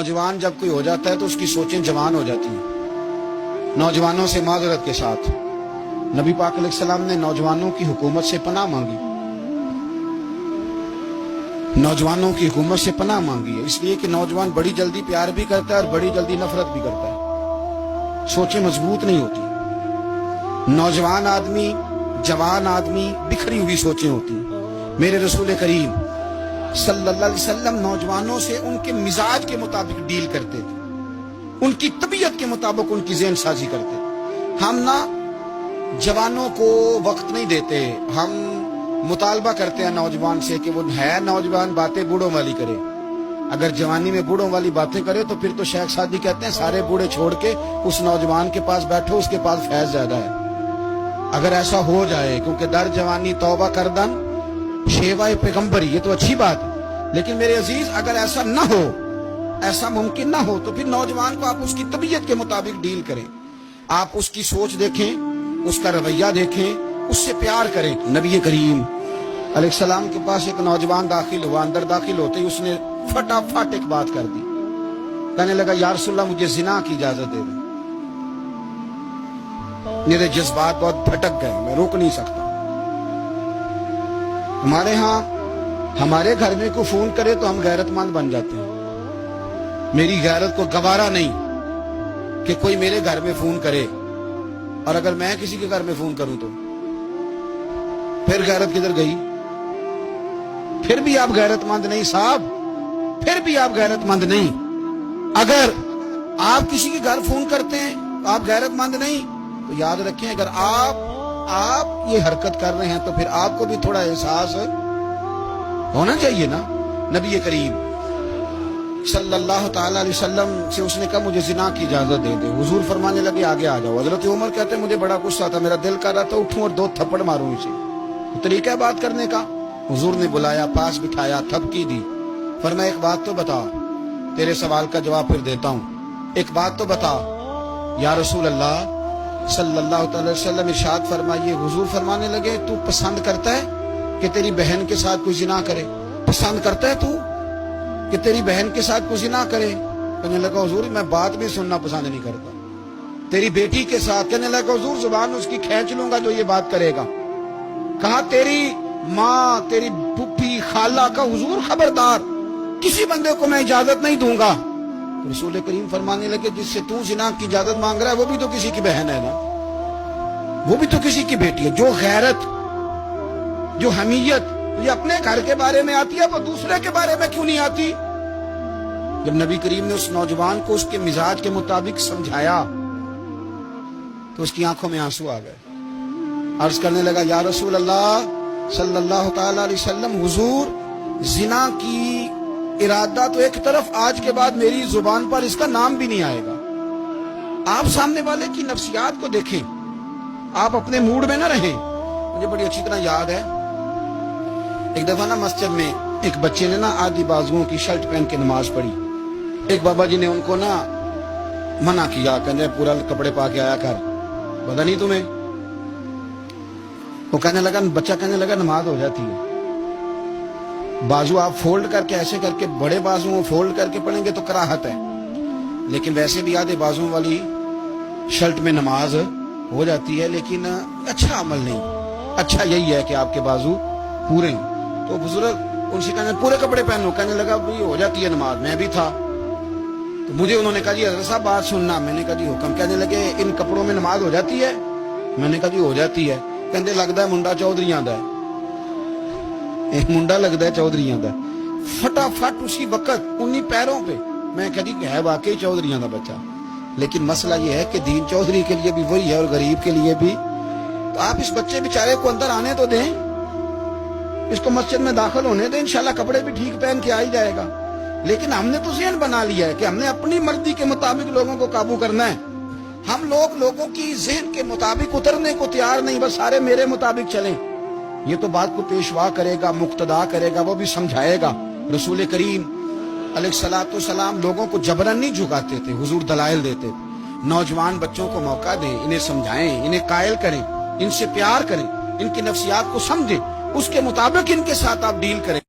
नौजवान जब कोई हो जाता है तो उसकी सोचें जवान हो जाती हैं। नौजवानों से माजरत के साथ नबी पाक अलैहिस्सलाम ने नौजवानों की हुकूमत से पनाह मांगी, नौजवानों की हुकूमत से पनाह मांगी है, इसलिए कि नौजवान बड़ी जल्दी प्यार भी करता है और बड़ी जल्दी नफरत भी करता है। सोचें मजबूत नहीं होती। नौजवान आदमी, जवान आदमी, बिखरी हुई सोचें होती हैं। मेरे रसूल करीम सल्लल्लाहु अलैहि वसल्लम नौजवानों से उनके मिजाज के मुताबिक डील करते थे, उनकी तबीयत के मुताबिक उनकी ज़हन साजी करते। हम ना जवानों को वक्त नहीं देते, हम मुतालबा करते हैं नौजवान से कि वो है नौजवान, बातें बूढ़ों वाली करे। अगर जवानी में बूढ़ों वाली बातें करे तो फिर तो शेख सादी कहते हैं सारे बूढ़े छोड़ के उस नौजवान के पास बैठो, उसके पास फैज ज्यादा है। अगर ऐसा हो जाए, क्योंकि दर जवानी तौबा करदन शेवाए पैगंबरी, ये तो अच्छी बात है, लेकिन मेरे अजीज अगर ऐसा ना हो, ऐसा मुमकिन ना हो, तो फिर नौजवान को आप उसकी तबीयत के मुताबिक डील करें। आप उसकी सोच देखें, उसका रवैया देखें, उससे प्यार करें। नबी करीम अलैहिस्सलाम के पास एक नौजवान दाखिल हुआ, अंदर दाखिल होते ही उसने फटाफट एक बात कर दी। कहने लगा या रसूलल्लाह मुझे जिना की इजाजत दे दे। मेरे जज्बात बहुत भटक गए, मैं रोक नहीं सकता। हमारे यहाँ हमारे घर में कोई फोन करे तो हम गैरतमंद बन जाते हैं। मेरी गैरत को गवारा नहीं कि कोई मेरे घर में फोन करे, और अगर मैं किसी के घर में फोन करूं तो फिर गैरत किधर गई? फिर भी आप गैरतमंद नहीं साहब, फिर भी आप गैरतमंद नहीं। अगर आप किसी के घर फोन करते हैं तो आप गैरतमंद नहीं, तो याद रखें अगर आप ये हरकत कर रहे हैं तो फिर आपको भी थोड़ा एहसास होना चाहिए ना। नबी करीम सल्लल्लाहु ताला अलैहि वसल्लम से उसने कहा मुझे जिना की इजाजत दे दे। हुजूर फरमाने लगे आगे आ जाओ। हजरत उमर कहते मुझे बड़ा गुस्सा था, मेरा दिल कर रहा था उठूं और 2 थप्पड़ मारूं इसे। तो तरीका है बात करने का। हुजूर ने बुलाया, पास बिठाया, थपकी दी, फरमाया एक बात तो बता, तेरे सवाल का जवाब फिर देता हूं, एक बात तो बता। या रसूल अल्लाह सल्लल्लाहु अलैहि वसल्लम इरशाद फरमाइए। हुजूर फरमाने लगे तू पसंद करता है कि तेरी बहन के साथ कोई जिना करे? पसंद करता है तू कि तेरी बहन के साथ कोई जिना करे? कहने लगा हुजूर मैं बात भी सुनना पसंद नहीं करता। तेरी बेटी के साथ? कहने लगा हुजूर जुबान उसकी खींच लूंगा जो ये बात करेगा। कहा तेरी माँ, तेरी पुप्पी, खाला का? हुजूर खबरदार, किसी बंदे को मैं इजाजत नहीं दूंगा। तो रसूल करीम फरमाने लगे जिससे तू जिना की इजाजत मांग रहा है वो भी तो किसी की बहन है ना, वो भी तो किसी की बेटी है। जो गैरत, जो हमीयत ये अपने घर के बारे में आती है वो दूसरे के बारे में क्यों नहीं आती? जब नबी करीम ने उस नौजवान को उसके मिजाज के मुताबिक समझाया तो उसकी आंखों में आंसू आ गए। अर्ज करने लगा या रसूल अल्लाह सल्लल्लाहु ताला अलैहि वसल्लम, हुजूर जिना की इरादा तो एक तरफ, आज के बाद मेरी जुबान पर इसका नाम भी नहीं आएगा। आप सामने वाले की नफ्सियात को देखें, आप अपने मूड में ना रहें। मुझे बड़ी अच्छी तरह याद है एक दफा ना मस्जिद में एक बच्चे ने ना आधी बाजुओं की शर्ट पहन के नमाज पढ़ी। एक बाबा जी ने उनको ना मना किया, कहने पूरा कपड़े पा के आया कर, पता नहीं तुम्हें? वो कहने लगा, बच्चा कहने लगा नमाज हो जाती है, बाजू आप फोल्ड करके ऐसे करके बड़े बाजुओं फोल्ड करके पढ़ेंगे तो कराहत है, लेकिन वैसे भी आधे बाजुओं वाली शर्ट में नमाज हो जाती है, लेकिन अच्छा अमल नहीं। अच्छा यही है कि आपके बाजू पूरे हैं। तो बुजुर्ग उनसे कहने पूरे कपड़े पहनो। कहने लगा भाई हो जाती है नमाज, मैं भी था। तो मुझे उन्होंने कहा जी हज़रत साहब बात सुनना। मैंने कहा जी हुक्म। कहने लगे इन कपड़ों में नमाज हो जाती है? मैंने कहा जी हो जाती है। कहते लगता है मुंडा चौधरीयां दा है, मुंडा लगता है चौधरीयां दा। फटाफट उसी वक्त उन्हीं पैरों पे मैं कह दी है वाकई चौधरीयां दा बच्चा। लेकिन मसला ये है कि दीन चौधरी के लिए भी वही है और गरीब के लिए भी। तो आप इस बच्चे बेचारे को अंदर आने तो दें, इसको मस्जिद में दाखिल होने दें, इंशाल्लाह कपड़े भी ठीक पहन के आ ही जाएगा। लेकिन हमने तो ज़हन बना लिया है कि हमने अपनी मर्जी के मुताबिक लोगों को काबू करना है। हम लोगों की ज़हन के मुताबिक उतरने को तैयार नहीं, बस सारे मेरे मुताबिक चलें। ये तो बात को पेशवा करेगा, मुक्तदा करेगा, वो भी समझाएगा। रसूल करीम अलैहिस्सलातु वस्सलाम लोगों को जबरन नहीं झुकाते थे, हुजूर दलाइल देते थे। नौजवान बच्चों को मौका दें, इन्हें समझाएं, इन्हें कायल करें, इनसे प्यार करें, इनकी नफ्सियात को समझें, उसके मुताबिक इनके साथ आप डील करें।